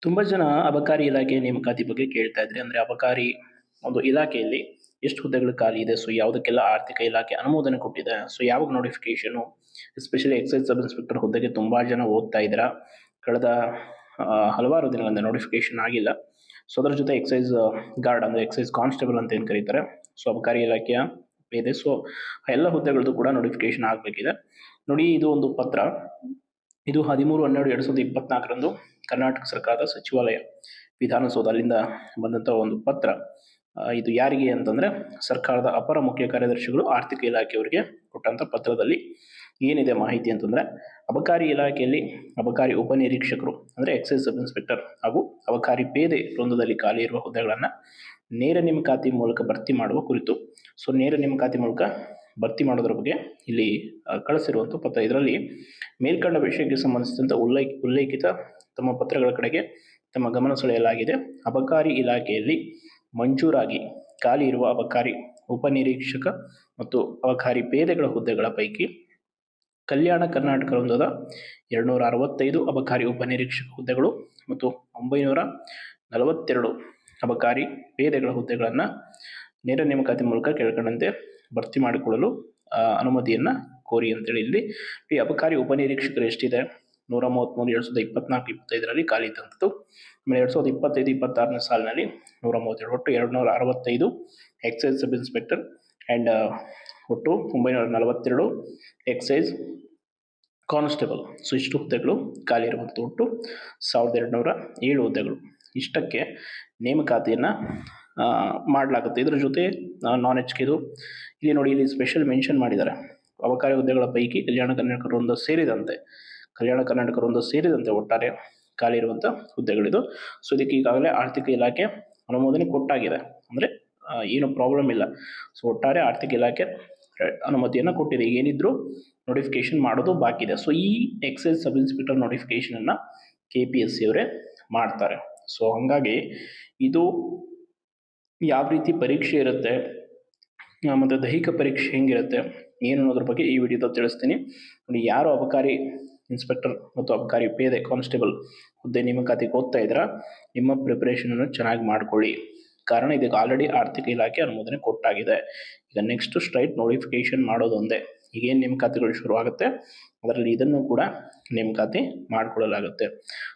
ತುಂಬಾ ಜನ ಅಬಕಾರಿ ಇಲಾಖೆ ನೇಮಕಾತಿ ಬಗ್ಗೆ ಕೇಳ್ತಾ ಇದ್ರೆ ಅಂದ್ರೆ ಅಬಕಾರಿ ಒಂದು ಇಲಾಖೆಯಲ್ಲಿ ಎಷ್ಟು ಹುದ್ದೆಗಳು ಖಾಲಿ ಇದೆ, ಸೊ ಯಾವುದಕ್ಕೆಲ್ಲ ಆರ್ಥಿಕ ಇಲಾಖೆ ಅನುಮೋದನೆ ಕೊಟ್ಟಿದೆ, ಸೊ ಯಾವಾಗ notification, especially exercise sub inspector ಹುದ್ದೆಗೆ ತುಂಬಾ ಜನ ಓದ್ತಾ ಇದ್ದೀರಾ. ಕಳೆದ ಹಲವಾರು ದಿನಗಳಿಂದ ನೋಟಿಫಿಕೇಶನ್ ಆಗಿಲ್ಲ. ಸೊ ಅದರ ಜೊತೆ ಎಕ್ಸೈಸ್ ಗಾರ್ಡ್ ಅಂದ್ರೆ ಎಕ್ಸೈಸ್ ಕಾನ್ಸ್ಟೇಬಲ್ ಅಂತ ಏನು ಕರೀತಾರೆ, ಸೊ ಅಬಕಾರಿ ಇಲಾಖೆಯ ಇದೆ. ಸೊ ಎಲ್ಲ ಹುದ್ದೆಗಳದ್ದು ಕೂಡ ನೋಟಿಫಿಕೇಶನ್ ಆಗಬೇಕಿದೆ. ನೋಡಿ, ಇದು ಒಂದು ಪತ್ರ. ಇದು 13/12/2024 ಕರ್ನಾಟಕ ಸರ್ಕಾರದ ಸಚಿವಾಲಯ ವಿಧಾನಸೌಧ ಅಲ್ಲಿಂದ ಬಂದಂಥ ಒಂದು ಪತ್ರ. ಇದು ಯಾರಿಗೆ ಅಂತಂದ್ರೆ ಸರ್ಕಾರದ ಅಪರ ಮುಖ್ಯ ಕಾರ್ಯದರ್ಶಿಗಳು ಆರ್ಥಿಕ ಇಲಾಖೆಯವರಿಗೆ ಕೊಟ್ಟಂತ ಪತ್ರದಲ್ಲಿ ಏನಿದೆ ಮಾಹಿತಿ ಅಂತಂದ್ರೆ, ಅಬಕಾರಿ ಇಲಾಖೆಯಲ್ಲಿ ಅಬಕಾರಿ ಉಪನಿರೀಕ್ಷಕರು ಅಂದ್ರೆ ಎಕ್ಸೈಸ್ ಸಬ್ ಇನ್ಸ್ಪೆಕ್ಟರ್ ಹಾಗೂ ಅಬಕಾರಿ ಪೇದೆ ವೃಂದದಲ್ಲಿ ಖಾಲಿ ಇರುವ ಹುದ್ದೆಗಳನ್ನ ನೇರ ನೇಮಕಾತಿ ಮೂಲಕ ಭರ್ತಿ ಮಾಡುವ ಕುರಿತು. ಸೊ ನೇರ ನೇಮಕಾತಿ ಮೂಲಕ ಭರ್ತಿ ಮಾಡೋದ್ರ ಬಗ್ಗೆ ಇಲ್ಲಿ ಕಳಿಸಿರುವಂಥ ಪತ್ರ. ಇದರಲ್ಲಿ ಮೇಲ್ಕಂಡ ವಿಷಯಕ್ಕೆ ಸಂಬಂಧಿಸಿದಂತೆ ಉಲ್ಲೇಖಿತ ತಮ್ಮ ಪತ್ರಗಳ ಕಡೆಗೆ ತಮ್ಮ ಗಮನ ಸೆಳೆಯಲಾಗಿದೆ. ಅಬಕಾರಿ ಇಲಾಖೆಯಲ್ಲಿ ಮಂಜೂರಾಗಿ ಖಾಲಿ ಇರುವ ಅಬಕಾರಿ ಉಪನಿರೀಕ್ಷಕ ಮತ್ತು ಅಬಕಾರಿ ಪೇದೆಗಳ ಹುದ್ದೆಗಳ ಪೈಕಿ ಕಲ್ಯಾಣ ಕರ್ನಾಟಕ ವೃಂದದ 265 ಅಬಕಾರಿ ಉಪನಿರೀಕ್ಷಕ ಹುದ್ದೆಗಳು ಮತ್ತು 942 ಅಬಕಾರಿ ಪೇದೆಗಳ ಹುದ್ದೆಗಳನ್ನು ನೇರ ನೇಮಕಾತಿ ಮೂಲಕ ಕೆಳಕಂಡಂತೆ ಭರ್ತಿ ಮಾಡಿಕೊಳ್ಳಲು ಅನುಮತಿಯನ್ನ ಕೋರಿ ಅಂತೇಳಿ ಇಲ್ಲಿ ಈ ಅಬಕಾರಿ ಉಪನಿರೀಕ್ಷಕರು ಎಷ್ಟಿದೆ, 133 2024-25 ಖಾಲಿ ಇದ್ದಂಥದ್ದು. ಆಮೇಲೆ 2025-26 ಸಾಲಿನಲ್ಲಿ 137, ಒಟ್ಟು 265 ಎಕ್ಸೈಸ್ ಸಬ್ ಇನ್ಸ್ಪೆಕ್ಟರ್ ಆ್ಯಂಡ್ ಒಟ್ಟು 942 ಎಕ್ಸೈಸ್ ಕಾನ್ಸ್ಟೇಬಲ್. ಸೊ ಇಷ್ಟು ಹುದ್ದೆಗಳು ಖಾಲಿ ಇರುವಂಥ ಒಟ್ಟು 1207 ಹುದ್ದೆಗಳು. ಇಷ್ಟಕ್ಕೆ ನೇಮಕಾತಿಯನ್ನು ಮಾಡಲಾಗುತ್ತೆ. ಇದರ ಜೊತೆ ನಾನ್ ಎಚ್ಕೆದು ಇಲ್ಲಿ ನೋಡಿ, ಇಲ್ಲಿ ಸ್ಪೆಷಲ್ ಮೆನ್ಷನ್ ಮಾಡಿದ್ದಾರೆ. ಅಬಕಾರಿ ಹುದ್ದೆಗಳ ಪೈಕಿ ಕಲ್ಯಾಣ ಕರ್ನಾಟಕ ವೃಂದ ಸೇರಿದಂತೆ ಒಟ್ಟಾರೆ ಖಾಲಿ ಇರುವಂಥ ಹುದ್ದೆಗಳಿದು. ಸೊ ಇದಕ್ಕೆ ಈಗಾಗಲೇ ಆರ್ಥಿಕ ಇಲಾಖೆ ಅನುಮೋದನೆ ಕೊಟ್ಟಾಗಿದೆ, ಅಂದರೆ ಏನು ಪ್ರಾಬ್ಲಮ್ ಇಲ್ಲ. ಸೊ ಒಟ್ಟಾರೆ ಆರ್ಥಿಕ ಇಲಾಖೆ ಅನುಮತಿಯನ್ನು ಕೊಟ್ಟಿದೆ. ಏನಿದ್ರು ನೋಟಿಫಿಕೇಶನ್ ಮಾಡೋದು ಬಾಕಿ ಇದೆ. ಸೊ ಈ ಎಕ್ಸೈಸ್ ಸಬ್ ಇನ್ಸ್ಪೆಕ್ಟರ್ ನೋಟಿಫಿಕೇಶನನ್ನು KPSC ಅವರೇ ಮಾಡ್ತಾರೆ. ಸೊ ಹಾಗಾಗಿ ಇದು ಯಾವ ರೀತಿ ಪರೀಕ್ಷೆ ಇರುತ್ತೆ ಮತ್ತು ದೈಹಿಕ ಪರೀಕ್ಷೆ ಹೆಂಗಿರುತ್ತೆ ಏನು ಅನ್ನೋದ್ರ ಬಗ್ಗೆ ಈ ವಿಡಿಯೋದಲ್ಲಿ ತಿಳಿಸ್ತೀನಿ. ನೋಡಿ, ಯಾರು ಅಬಕಾರಿ ಇನ್ಸ್ಪೆಕ್ಟರ್ ಮತ್ತು ಅಬಕಾರಿ ಪೇದೆ ಕಾನ್ಸ್ಟೇಬಲ್ ಹುದ್ದೆ ನೇಮಕಾತಿಗೆ ಓದ್ತಾ ಇದ್ದೀರಾ, ನಿಮ್ಮ ಪ್ರಿಪರೇಷನನ್ನು ಚೆನ್ನಾಗಿ ಮಾಡ್ಕೊಳ್ಳಿ. ಕಾರಣ ಇದಕ್ಕೆ ಆಲ್ರೆಡಿ ಆರ್ಥಿಕ ಇಲಾಖೆ ಅನುಮೋದನೆ ಕೊಟ್ಟಾಗಿದೆ. ಈಗ ನೆಕ್ಸ್ಟ್ ಸ್ಟ್ರೈಟ್ ನೋಟಿಫಿಕೇಶನ್ ಮಾಡೋದೊಂದೇ. ಈಗೇನು ನೇಮಕಾತಿಗಳು ಶುರು ಆಗುತ್ತೆ ಅದರಲ್ಲಿ ಇದನ್ನು ಕೂಡ ನೇಮಕಾತಿ ಮಾಡಿಕೊಳ್ಳಲಾಗುತ್ತೆ.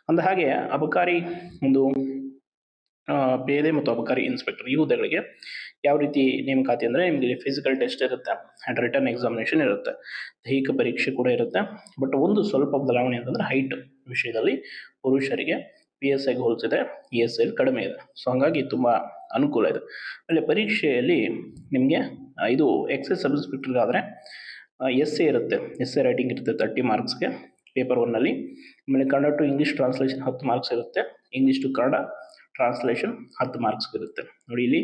ಅಂದ ಹಾಗೆ ಅಬಕಾರಿ ಒಂದು ಪೇದೆ ಮತ್ತು ಅಬಕಾರಿ ಇನ್ಸ್ಪೆಕ್ಟರ್ ಈ ಹುದ್ದೆಗಳಿಗೆ ಯಾವ ರೀತಿ ನೇಮಕಾತಿ ಅಂದರೆ, ನಿಮಗೆ ಫಿಸಿಕಲ್ ಟೆಸ್ಟ್ ಇರುತ್ತೆ ಆ್ಯಂಡ್ ರಿಟರ್ನ್ ಎಕ್ಸಾಮಿನೇಷನ್ ಇರುತ್ತೆ, ದೈಹಿಕ ಪರೀಕ್ಷೆ ಕೂಡ ಇರುತ್ತೆ. ಬಟ್ ಒಂದು ಸ್ವಲ್ಪ ಬದಲಾವಣೆ ಅಂತಂದರೆ ಹೈಟ್ ವಿಷಯದಲ್ಲಿ ಪುರುಷರಿಗೆ PSIಗೆ ಹೋಲಿಸಿದ್ರೆ ESI ಕಡಿಮೆ ಇದೆ. ಸೊ ಹಾಗಾಗಿ ತುಂಬ ಅನುಕೂಲ ಇದೆ. ಆಮೇಲೆ ಪರೀಕ್ಷೆಯಲ್ಲಿ ನಿಮಗೆ ಇದು ಎಕ್ಸೈಸ್ ಸಬ್ ಇನ್ಸ್ಪೆಕ್ಟರ್ಗಾದರೆ essay ಇರುತ್ತೆ, essay ರೈಟಿಂಗ್ ಇರುತ್ತೆ 30 ಮಾರ್ಕ್ಸ್ಗೆ ಪೇಪರ್ 1ನಲ್ಲಿ. ಆಮೇಲೆ Kannada to English translation 10 marks ಇರುತ್ತೆ, English to Kannada translation 10 marks ಇರುತ್ತೆ. ನೋಡಿ, ಇಲ್ಲಿ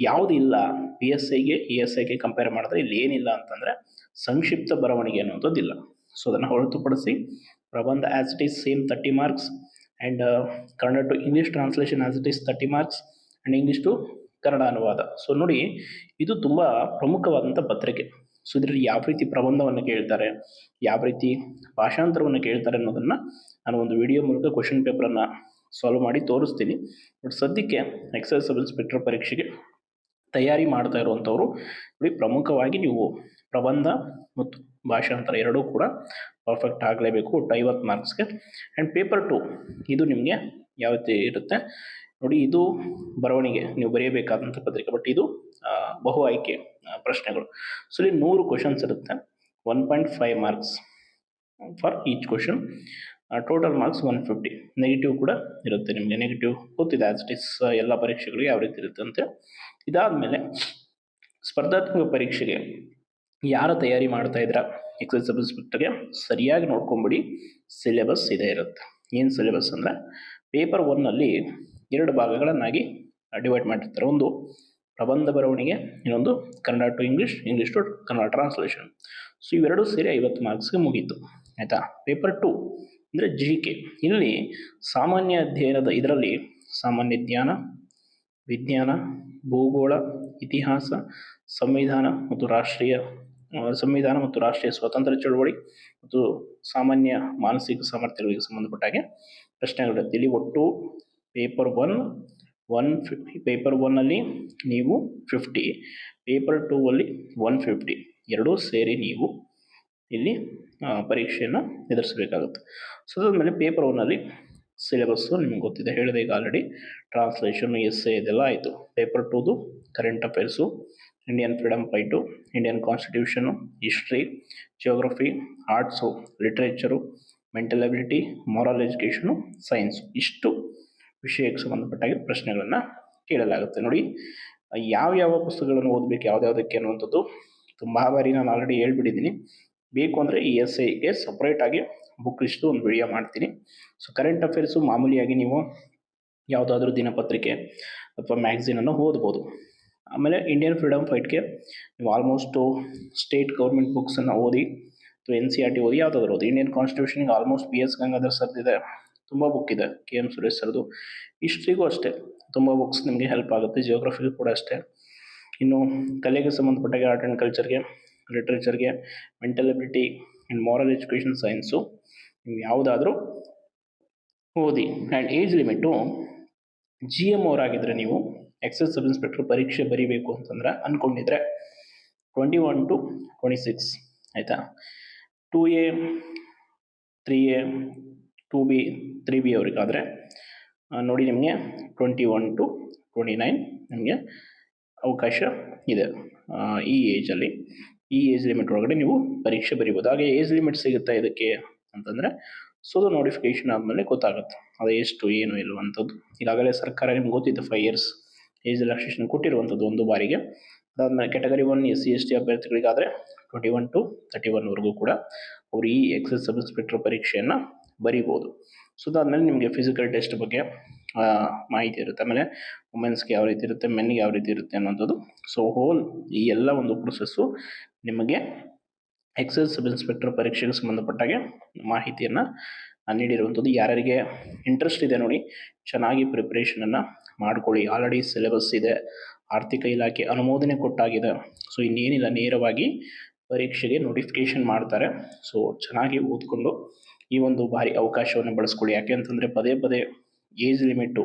ಯಾವುದಿಲ್ಲ PSIಗೆ ESIಗೆ ಕಂಪೇರ್ ಮಾಡಿದ್ರೆ ಇಲ್ಲಿ ಏನಿಲ್ಲ ಅಂತಂದರೆ ಸಂಕ್ಷಿಪ್ತ ಬರವಣಿಗೆ ಅನ್ನುವಂಥದ್ದಿಲ್ಲ. ಸೊ ಅದನ್ನು ಹೊರತುಪಡಿಸಿ ಪ್ರಬಂಧ as it is same 30 marks and Kannada to English translation as it is 30 marks and English to Kannada ಅನುವಾದ. ಸೊ ನೋಡಿ, ಇದು ತುಂಬ ಪ್ರಮುಖವಾದಂಥ ಪತ್ರಿಕೆ. ಸೊ ಇದರಲ್ಲಿ ಯಾವ ರೀತಿ ಪ್ರಬಂಧವನ್ನು ಕೇಳ್ತಾರೆ, ಯಾವ ರೀತಿ ಭಾಷಾಂತರವನ್ನು ಕೇಳ್ತಾರೆ ಅನ್ನೋದನ್ನು ನಾನು ಒಂದು ವಿಡಿಯೋ ಮೂಲಕ ಕ್ವಶನ್ ಪೇಪರನ್ನು ಸಾಲ್ವ್ ಮಾಡಿ ತೋರಿಸ್ತೀನಿ. ಬಟ್ ಸದ್ಯಕ್ಕೆ ಎಕ್ಸೈಸ್ ಸಬ್ ಇನ್ಸ್ಪೆಕ್ಟರ್ ಪರೀಕ್ಷೆಗೆ ತಯಾರಿ ಮಾಡ್ತಾ ಇರುವಂಥವ್ರು ನೋಡಿ, ಪ್ರಮುಖವಾಗಿ ನೀವು ಪ್ರಬಂಧ ಮತ್ತು ಭಾಷಾಂತರ ಎರಡೂ ಕೂಡ ಪರ್ಫೆಕ್ಟ್ ಆಗಲೇಬೇಕು, ಒಟ್ಟು 50 ಮಾರ್ಕ್ಸ್ಗೆ. ಆ್ಯಂಡ್ ಪೇಪರ್ 2 ಇದು ನಿಮಗೆ ಯಾವ ರೀತಿ ಇರುತ್ತೆ ನೋಡಿ, ಇದು ಬರವಣಿಗೆ ನೀವು ಬರೆಯಬೇಕಾದಂಥ ಪತ್ರಿಕೆ. ಬಟ್ ಇದು ಬಹು ಆಯ್ಕೆ ಪ್ರಶ್ನೆಗಳು. ಸೊ ಇಲ್ಲಿ 100 ಕ್ವಶನ್ಸ್ ಇರುತ್ತೆ, 1.5 marks for each question, total marks 150. Negative ಕೂಡ ಇರುತ್ತೆ, ನಿಮಗೆ ನೆಗೆಟಿವ್ ಗೊತ್ತಿದೆ ಆ್ಯಸ್ ಇಟ್ ಈಸ್ ಎಲ್ಲ ಪರೀಕ್ಷೆಗಳಿಗೆ ಯಾವ ರೀತಿ ಇರುತ್ತೆ ಅಂತ. ಇದಾದಮೇಲೆ ಸ್ಪರ್ಧಾತ್ಮಕ ಪರೀಕ್ಷೆಗೆ ಯಾರು ತಯಾರಿ ಮಾಡ್ತಾ ಇದ್ದೀರಾ ಎಕ್ಸೈಸ್ ಸಬ್ ಇನ್ಸ್ಪೆಕ್ಟರ್ಗೆ ಸರಿಯಾಗಿ ನೋಡ್ಕೊಂಬಿಡಿ. ಸಿಲೆಬಸ್ ಇದೇ ಇರುತ್ತೆ. ಏನು ಸಿಲೆಬಸ್ ಅಂದರೆ, ಪೇಪರ್ 1ನಲ್ಲಿ 2 ಭಾಗಗಳನ್ನಾಗಿ ಡಿವೈಡ್ ಮಾಡಿರ್ತಾರೆ. ಒಂದು ಪ್ರಬಂಧ ಬರವಣಿಗೆ, ಇನ್ನೊಂದು Kannada to English, English to Kannada translation. So ಇವೆರಡೂ ಸೇರಿ 50 ಮಾರ್ಕ್ಸ್ಗೆ ಮುಗೀತು, ಆಯಿತಾ. ಪೇಪರ್ 2 ಅಂದರೆ GK. ಇಲ್ಲಿ ಸಾಮಾನ್ಯ ಅಧ್ಯಯನದ ಇದರಲ್ಲಿ ಸಾಮಾನ್ಯ ಜ್ಞಾನ, ವಿಜ್ಞಾನ, ಭೂಗೋಳ, ಇತಿಹಾಸ, ಸಂವಿಧಾನ ಮತ್ತು ರಾಷ್ಟ್ರೀಯ ಸ್ವಾತಂತ್ರ್ಯ ಚಳವಳಿ ಮತ್ತು ಸಾಮಾನ್ಯ ಮಾನಸಿಕ ಸಾಮರ್ಥ್ಯಗಳಿಗೆ ಸಂಬಂಧಪಟ್ಟ ಹಾಗೆ ಪ್ರಶ್ನೆಗಳಿರುತ್ತೆ. ಇಲ್ಲಿ ಒಟ್ಟು ಪೇಪರ್ ಪೇಪರ್ 1 ನೀವು 50, ಪೇಪರ್ 2 150 ಎರಡೂ ಸೇರಿ ನೀವು ಇಲ್ಲಿ ಪರೀಕ್ಷೆಯನ್ನು ಎದುರಿಸಬೇಕಾಗುತ್ತೆ. ಸೊ ಅದಾದಮೇಲೆ ಪೇಪರ್ 1 ಸಿಲೆಬಸ್ಸು ನಿಮ್ಗೆ ಗೊತ್ತಿದೆ, ಹೇಳಿದೆ ಈಗ ಆಲ್ರೆಡಿ. ಟ್ರಾನ್ಸ್ಲೇಷನ್, ಎಸ್ಸೆ ಇದೆಲ್ಲ ಆಯಿತು. Paper 2 current affairs, Indian freedom fight, Indian constitution, history, geography, arts, literature, mental ability, moral education, science, ಇಷ್ಟು ವಿಷಯಕ್ಕೆ ಸಂಬಂಧಪಟ್ಟಾಗಿ ಪ್ರಶ್ನೆಗಳನ್ನು ಕೇಳಲಾಗುತ್ತೆ. ನೋಡಿ, ಯಾವ್ಯಾವ ಪುಸ್ತಕಗಳನ್ನು ಓದಬೇಕು ಯಾವುದ್ಯಾವುದಕ್ಕೆ ಅನ್ನುವಂಥದ್ದು ತುಂಬ ಬಾರಿ ನಾನು ಆಲ್ರೆಡಿ ಹೇಳ್ಬಿಟ್ಟಿದ್ದೀನಿ. ಬೇಕು ಅಂದರೆ ಈ ಎಸ್ಸೆಗೆ ಸಪ್ರೇಟಾಗಿ ಬುಕ್ ಲಿಸ್ಟು ಒಂದು ವಿಡಿಯೋ ಮಾಡ್ತೀನಿ. ಸೊ ಕರೆಂಟ್ ಅಫೇರ್ಸು ಮಾಮೂಲಿಯಾಗಿ ನೀವು ಯಾವುದಾದ್ರೂ ದಿನಪತ್ರಿಕೆ ಅಥವಾ ಮ್ಯಾಗ್ಝಿನನ್ನು ಓದ್ಬೋದು. ಆಮೇಲೆ ಇಂಡಿಯನ್ ಫ್ರೀಡಮ್ ಫೈಟ್ಗೆ ನೀವು ಆಲ್ಮೋಸ್ಟು ಸ್ಟೇಟ್ ಗೌರ್ಮೆಂಟ್ ಬುಕ್ಸನ್ನು ಓದಿ ಅಥವಾ NCERT ಓದಿ ಯಾವುದಾದ್ರೂ ಓದಿ. ಇಂಡಿಯನ್ ಕಾನ್ಸ್ಟಿಟ್ಯೂಷನ್ಗೆ ಆಲ್ಮೋಸ್ಟ್ PS ಗಂಗಾಧರ್ ಸರ್ದಿದೆ, ತುಂಬ ಬುಕ್ ಇದೆ. KM ಸುರೇಶ್ ಸರ್ದು. ಹಿಸ್ಟ್ರಿಗೂ ಅಷ್ಟೇ ತುಂಬ ಬುಕ್ಸ್ ನಿಮಗೆ ಹೆಲ್ಪ್ ಆಗುತ್ತೆ. ಜಿಯೋಗ್ರಫಿಗೂ ಕೂಡ ಅಷ್ಟೇ. ಇನ್ನು ಕಲೆಗೆ ಸಂಬಂಧಪಟ್ಟಾಗೆ ಆರ್ಟ್ ಆ್ಯಂಡ್ ಕಲ್ಚರ್ಗೆ, ಲಿಟ್ರೇಚರ್ಗೆ, mental ability and moral education, science ನೀವು ಯಾವುದಾದ್ರೂ ಓದಿ. ಆ್ಯಂಡ್ ಏಜ್ ಲಿಮಿಟು GM ಅವರಾಗಿದ್ದರೆ ನೀವು ಎಕ್ಸೈಸ್ ಸಬ್ ಇನ್ಸ್ಪೆಕ್ಟರ್ ಪರೀಕ್ಷೆ ಬರೀಬೇಕು ಅಂತಂದ್ರೆ ಅಂದ್ಕೊಂಡಿದ್ರೆ 21 to 26 ಆಯಿತಾ. 2A 3A 2B 3B ಅವರಿಗಾದರೆ ನೋಡಿ ನಿಮಗೆ 21 to 29 ನಿಮಗೆ ಅವಕಾಶ ಇದೆ. ಈ ಏಜಲ್ಲಿ, ಈ ಏಜ್ ಲಿಮಿಟ್ ಒಳಗಡೆ ನೀವು ಪರೀಕ್ಷೆ ಬರೀಬೋದು. ಹಾಗೆ ಏಜ್ ಲಿಮಿಟ್ ಸಿಗುತ್ತೆ ಇದಕ್ಕೆ ಅಂತಂದರೆ ಸೊ ಅದು ನೋಟಿಫಿಕೇಶನ್ ಆದಮೇಲೆ ಗೊತ್ತಾಗುತ್ತೆ ಅದು ಎಷ್ಟು ಏನು ಇಲ್ಲವಂಥದ್ದು. ಈಗಾಗಲೇ ಸರ್ಕಾರ ನಿಮ್ಗೆ ಗೊತ್ತಿತ್ತು 5 years ಏಜ್ ರಿಲ್ಯಾಕ್ಸೇಷನ್ ಕೊಟ್ಟಿರುವಂಥದ್ದು ಒಂದು ಬಾರಿಗೆ. ಅದಾದಮೇಲೆ ಕ್ಯಾಟಗರಿ 1 SC ST ಅಭ್ಯರ್ಥಿಗಳಿಗಾದರೆ 21 to 31ವರೆಗೂ ಕೂಡ ಅವರು ಈ ಎಕ್ಸೈಸ್ ಸಬ್ ಇನ್ಸ್ಪೆಕ್ಟರ್ ಪರೀಕ್ಷೆಯನ್ನು ಬರೀಬೋದು. ಸೊ ಅದಾದಮೇಲೆ ನಿಮಗೆ ಫಿಸಿಕಲ್ ಟೆಸ್ಟ್ ಬಗ್ಗೆ ಮಾಹಿತಿ ಇರುತ್ತೆ. ಆಮೇಲೆ ವುಮೆನ್ಸ್ಗೆ ಯಾವ ರೀತಿ ಇರುತ್ತೆ, ಮೆನ್ಗೆ ಯಾವ ರೀತಿ ಇರುತ್ತೆ ಅನ್ನೋಂಥದ್ದು. ಸೊ ಹೋಲ್ ಈ ಎಲ್ಲ ಒಂದು ಪ್ರೊಸೆಸ್ಸು ನಿಮಗೆ ಎಕ್ಸೈಸ್ ಸಬ್ ಇನ್ಸ್ಪೆಕ್ಟರ್ ಪರೀಕ್ಷೆಗೆ ಸಂಬಂಧಪಟ್ಟಾಗೆ ಮಾಹಿತಿಯನ್ನು ನೀಡಿರುವಂಥದ್ದು. ಯಾರ್ಯಾರಿಗೆ ಇಂಟ್ರೆಸ್ಟ್ ಇದೆ ನೋಡಿ, ಚೆನ್ನಾಗಿ ಪ್ರಿಪ್ರೇಷನನ್ನು ಮಾಡ್ಕೊಳ್ಳಿ. ಆಲ್ರೆಡಿ ಸಿಲೆಬಸ್ ಇದೆ, ಆರ್ಥಿಕ ಇಲಾಖೆ ಅನುಮೋದನೆ ಕೊಟ್ಟಾಗಿದೆ. ಸೊ ಇನ್ನೇನಿಲ್ಲ, ನೇರವಾಗಿ ಪರೀಕ್ಷೆಗೆ ನೋಟಿಫಿಕೇಷನ್ ಮಾಡ್ತಾರೆ. ಸೊ ಚೆನ್ನಾಗಿ ಓದ್ಕೊಂಡು ಈ ಒಂದು ಬಾರಿ ಅವಕಾಶವನ್ನು ಬಳಸ್ಕೊಳ್ಳಿ. ಯಾಕೆ ಅಂತಂದರೆ ಪದೇ ಏಜ್ ಲಿಮಿಟ್ಟು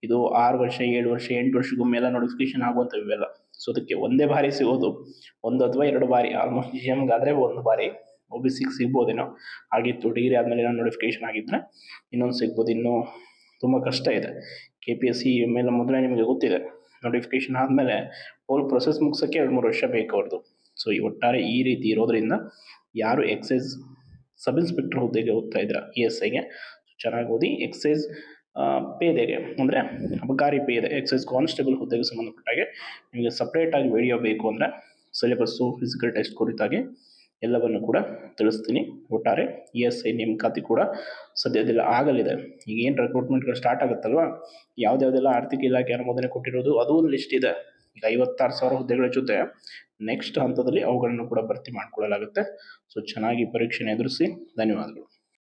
ಇದು 6 ವರ್ಷ 7 ವರ್ಷ 8 ವರ್ಷಕ್ಕೊಮ್ಮೆಲ್ಲ ನೋಟಿಫಿಕೇಷನ್ ಆಗುವಂಥವೆಲ್ಲ. ಸೊ ಅದಕ್ಕೆ ಒಂದೇ ಬಾರಿ ಸಿಗೋದು 1 ಅಥವಾ 2 ಬಾರಿ, ಆಲ್ಮೋಸ್ಟ್ GMಗಾದರೆ 1 ಬಾರಿ, OBCಗೆ ಸಿಗ್ಬೋದೇನೋ ಆಗಿತ್ತು. ಡಿಗ್ರಿ ಆದಮೇಲೆ ಏನೋ ನೋಟಿಫಿಕೇಷನ್ ಆಗಿದ್ದರೆ ಇನ್ನೊಂದು ಸಿಗ್ಬೋದು. ಇನ್ನೂ ತುಂಬ ಕಷ್ಟ ಇದೆ. KPSC ಮೇಲೆ ಮೊದಲೇ ನಿಮಗೆ ಗೊತ್ತಿದೆ, ನೋಟಿಫಿಕೇಷನ್ ಆದಮೇಲೆ ಹೋಲ್ ಪ್ರೊಸೆಸ್ ಮುಗಿಸೋಕ್ಕೆ 2-3 ವರ್ಷ ಬೇಕು ಅವ್ರದ್ದು. ಸೊ ಈ ಒಟ್ಟಾರೆ ಈ ರೀತಿ ಇರೋದ್ರಿಂದ ಯಾರು ಎಕ್ಸೈಸ್ ಸಬ್ ಇನ್ಸ್ಪೆಕ್ಟರ್ ಹುದ್ದೆಗೆ ಓದ್ತಾ ಇದ್ದೀರಾ ESIಗೆ ಚೆನ್ನಾಗಿ ಓದಿ. ಎಕ್ಸೈಸ್ ಪೇದೆಗೆ ಅಂದರೆ ಅಬಕಾರಿ ಪೇದೆ, ಎಕ್ಸೈಸ್ ಕಾನ್ಸ್ಟೇಬಲ್ ಹುದ್ದೆಗೆ ಸಂಬಂಧಪಟ್ಟಾಗೆ ನಿಮಗೆ ಸಪ್ರೇಟಾಗಿ ವಿಡಿಯೋ ಬೇಕು ಅಂದರೆ ಸಿಲೆಬಸ್ಸು, ಫಿಸಿಕಲ್ ಟೆಸ್ಟ್ ಕುರಿತಾಗಿ ಎಲ್ಲವನ್ನು ಕೂಡ ತಿಳಿಸ್ತೀನಿ. ಒಟ್ಟಾರೆ ESI ನೇಮಕಾತಿ ಕೂಡ ಸದ್ಯದಲ್ಲ ಆಗಲಿದೆ. ಈಗ ಏನು ರಿಕ್ರೂಟ್ಮೆಂಟ್ಗಳು ಸ್ಟಾರ್ಟ್ ಆಗುತ್ತಲ್ವ, ಯಾವುದ್ಯಾವುದೆಲ್ಲ ಆರ್ಥಿಕ ಇಲಾಖೆ ಅನುಮೋದನೆ ಕೊಟ್ಟಿರೋದು ಅದು ಒಂದು ಲಿಸ್ಟ್ ಇದೆ. ಈಗ 56,000 ಹುದ್ದೆಗಳ ಜೊತೆ ನೆಕ್ಸ್ಟ್ ಹಂತದಲ್ಲಿ ಅವುಗಳನ್ನು ಕೂಡ ಭರ್ತಿ ಮಾಡಿಕೊಳ್ಳಲಾಗುತ್ತೆ. ಸೊ ಚೆನ್ನಾಗಿ ಪರೀಕ್ಷೆನ ಎದುರಿಸಿ. ಧನ್ಯವಾದಗಳು.